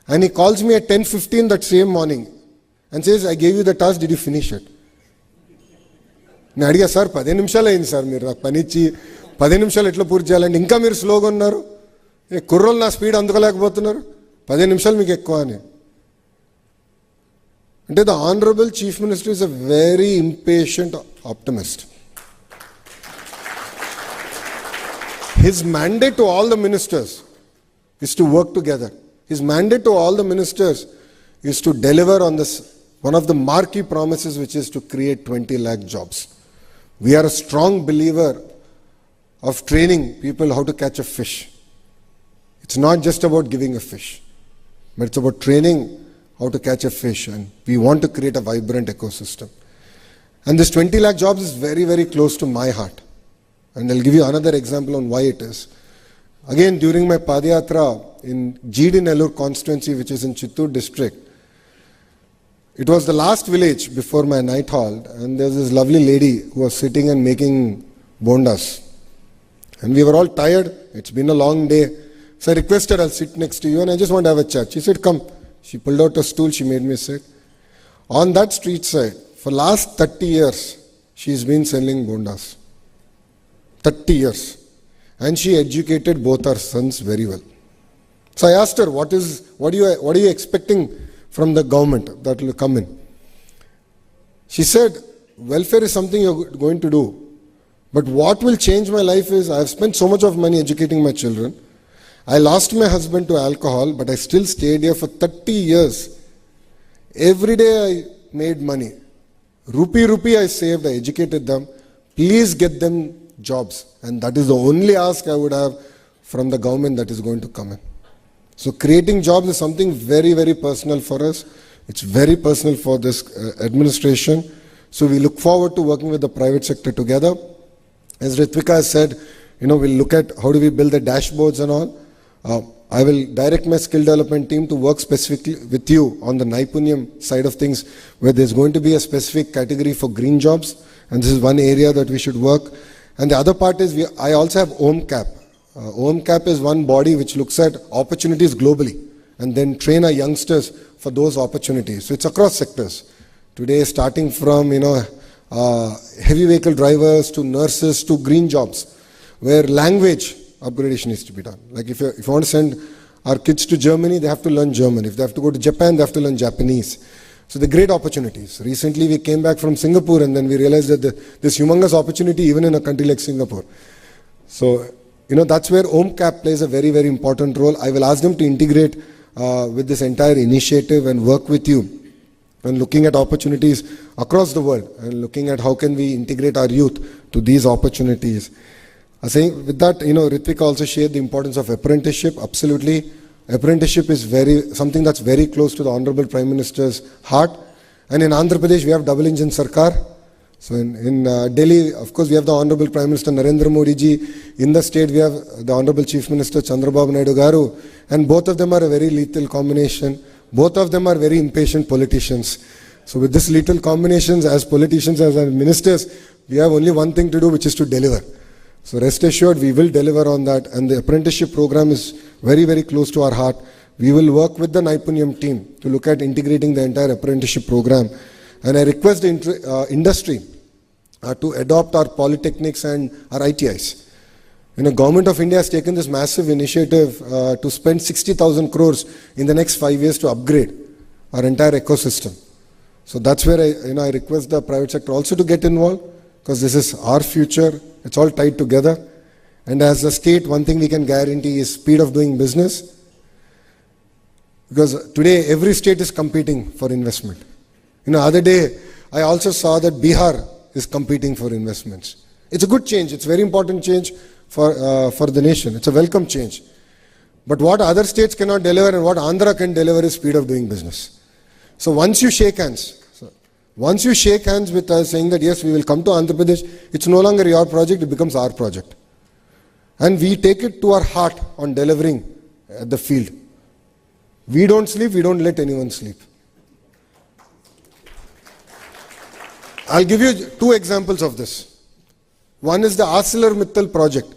And he calls me at 10:15 that same morning and says, I gave you the task, did you finish it? నేను అడిగా, sir 15 నిమిషాలు అయింది sir, మీరు నాకు పని ఇచ్చి 15 నిమిషాలు ఎట్లా పూర్తి చేయాలంటే ఇంకా మీరు స్లోగా ఉన్నారు, కుర్రోళ్ళు నా స్పీడ్ అందుకోలేకపోతున్నారు, 15 నిమిషాలు మీకు ఎక్కువ అని. అంటే the honourable chief minister is a very impatient optimist. His mandate to all the ministers is to work together. His mandate to all the ministers is to deliver on this, one of the marquee promises, which is to create 20 lakh jobs. We are a strong believer of training people how to catch a fish. It's not just about giving a fish, but it's about training how to catch a fish, and we want to create a vibrant ecosystem. And this 20 lakh jobs is very, very close to my heart. And I'll give you another example on why it is. Again, during my Padayatra in GD Nellore constituency, which is in Chittoor district, it was the last village before my night halt, and there was this lovely lady who was sitting and making bondas. And we were all tired. It's been a long day. So I requested, I'll sit next to you and I just want to have a chat. She said, come. She pulled out a stool, she made me sit. On that street side, for last 30 years, she's been selling bondas. 30 years. And she educated both our sons very well. So I asked her, what are you expecting from the government that will come in? She said, welfare is something you're going to do. But what will change my life is, I have spent so much of money educating my children. I lost my husband to alcohol, but I still stayed here for 30 years. Every day I made money. Rupee I saved, I educated them. Please get them jobs. And that is the only ask I would have from the government that is going to come in. So creating jobs is something very, very personal for us. It's very personal for this administration. So we look forward to working with the private sector together. As Ritvika has said, we'll look at how do we build the dashboards and all. I will direct my skill development team to work specifically with you on the Naipunyam side of things, where there's going to be a specific category for green jobs. And this is one area that we should work. And the other part is, I also have OMCAP. OMCAP is one body which looks at opportunities globally and then train our youngsters for those opportunities. So it's across sectors. Today, starting from, heavy vehicle drivers to nurses to green jobs, where language upgradation needs to be done. Like if you want to send our kids to Germany, they have to learn German. If they have to go to Japan, they have to learn Japanese. So the great opportunities. Recently we came back from Singapore and then we realized that there's humongous opportunity even in a country like Singapore. So, that's where OMCAP plays a very, very important role. I will ask them to integrate with this entire initiative and work with you and looking at opportunities across the world and looking at how can we integrate our youth to these opportunities. I think with that, Ritvika also shared the importance of apprenticeship. Absolutely. Apprenticeship is something that's very close to the Honorable Prime Minister's heart. And in Andhra Pradesh, we have double engine Sarkar. So in Delhi, of course, we have the Honorable Prime Minister Narendra Modi ji. In the state, we have the Honorable Chief Minister Chandrababu Naidu garu. And both of them are a very lethal combination. Both of them are very impatient politicians. So with this lethal combinations, as politicians, as ministers, we have only one thing to do, which is to deliver. So rest assured, we will deliver on that. And the apprenticeship program is very, very close to our heart. We will work with the Naipunyam team to look at integrating the entire apprenticeship program. And I request the industry to adopt our polytechnics and our ITIs. Government of India has taken this massive initiative to spend 60,000 crores in the next 5 years to upgrade our entire ecosystem. So that's where I request the private sector also to get involved, because this is our future. It's all tied together. And as a state, one thing we can guarantee is speed of doing business. Because today, every state is competing for investment. Other day, I also saw that Bihar is competing for investments. It's a good change. It's a very important change for the nation. It's a welcome change. But what other states cannot deliver and what Andhra can deliver is speed of doing business. So once you shake hands with us saying that yes, we will come to Andhra Pradesh, it's no longer your project, it becomes our project. And we take it to our heart on delivering at the field. We don't sleep, we don't let anyone sleep. I'll give you two examples of this. One is the ArcelorMittal project.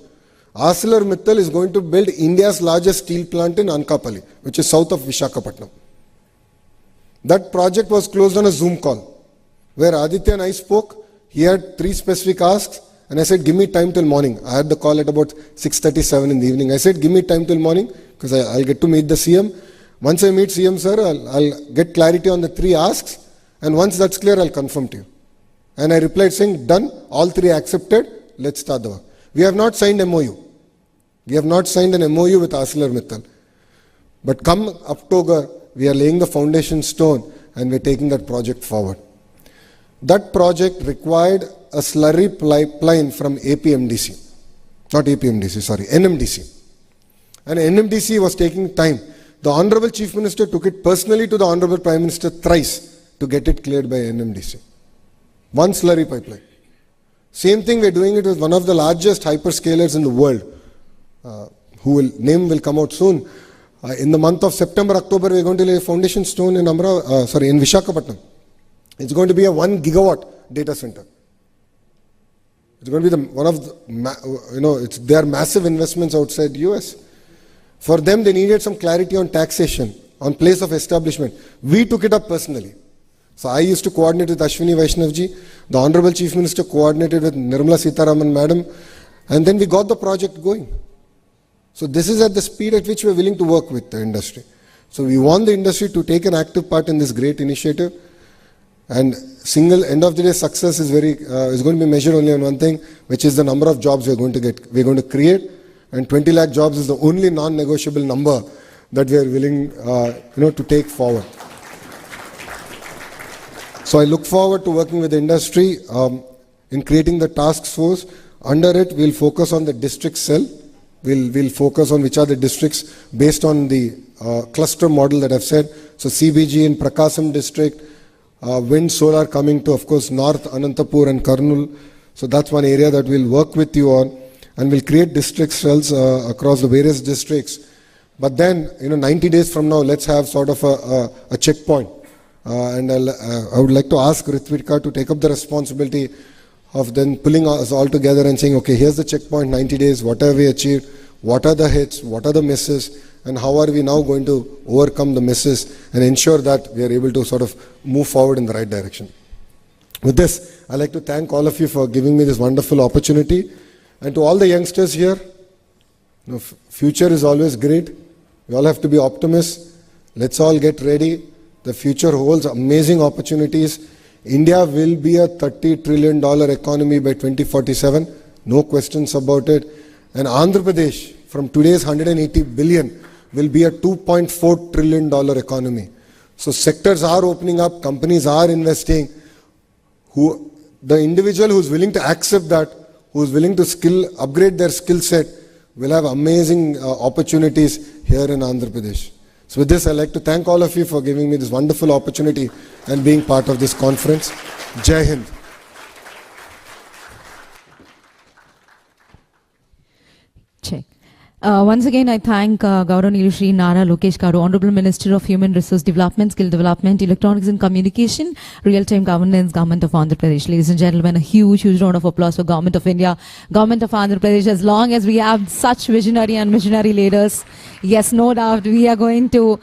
ArcelorMittal is going to build India's largest steel plant in Anakapalli, which is south of Visakhapatnam. That project was closed on a Zoom call, where Aditya and I spoke. He had 3 specific asks, and I said, give me time till morning. I had the call at about 6:37 in the evening. I said, give me time till morning, because I'll get to meet the CM. Once I meet CM, sir, I'll get clarity on the 3 asks, and once that's clear, I'll confirm to you. And I replied saying, done, all 3 accepted, let's start the work. We have not signed MOU. We have not signed an MOU with ArcelorMittal. But come October, we are laying the foundation stone and we're taking that project forward. That project required a slurry pipeline from APMDC. Not APMDC, sorry, NMDC. And NMDC was taking time. The Honorable Chief Minister took it personally to the Honorable Prime Minister thrice to get it cleared by NMDC. 1 slurry pipeline. Same thing we're doing it with one of the largest hyperscalers in the world, name will come out soon. In the month of September, October, we're going to lay a foundation stone in Visakhapatnam. It's going to be a 1 gigawatt data center. It's going to be they are massive investments outside the US. For them, they needed some clarity on taxation, on place of establishment. We took it up personally. So I used to coordinate with Ashwini Vaishnavji. The Honorable Chief Minister coordinated with Nirmala Sitharaman Madam. And then we got the project going. So this is at the speed at which we are willing to work with the industry. So we want the industry to take an active part in this great initiative. And end of the day success is going to be measured only on one thing, which is the number of jobs we're going to create. And 20 lakh jobs is the only non-negotiable number that we are willing to take forward. So I look forward to working with the industry in creating the task force. Under it, we'll focus on the district cell. We'll focus on which are the districts based on the cluster model that I've said. So CBG in Prakasam district, wind, solar coming to, of course, North, Anantapur and Kurnool. So that's one area that we'll work with you on. And we'll create district cells across the various districts. But then, 90 days from now, let's have sort of a checkpoint. And I would like to ask Ritvika to take up the responsibility of then pulling us all together and saying, okay, here's the checkpoint, 90 days, what have we achieved, what are the hits, what are the misses, and how are we now going to overcome the misses and ensure that we are able to sort of move forward in the right direction. With this, I'd like to thank all of you for giving me this wonderful opportunity. And to all the youngsters here, future is always great. We all have to be optimists. Let's all get ready. The future holds amazing opportunities. India will be a $30 trillion economy by 2047. No questions about it. And Andhra Pradesh, from today's 180 billion, will be a $2.4 trillion economy. So sectors are opening up, companies are investing. The individual who's willing to accept that, who's willing to upgrade their skill set, will have amazing opportunities here in Andhra Pradesh. So with this, I'd like to thank all of you for giving me this wonderful opportunity and being part of this conference. Jai Hind. Check. Once again, I thank Gauranilu Shri Nara Lokesh Garu, Honorable Minister of Human Resource Development, Skill Development, Electronics and Communication, Real-Time Governance, Government of Andhra Pradesh. Ladies and gentlemen, a huge round of applause for Government of India, Government of Andhra Pradesh. As long as we have such visionary and missionary leaders, yes, no doubt, we are going to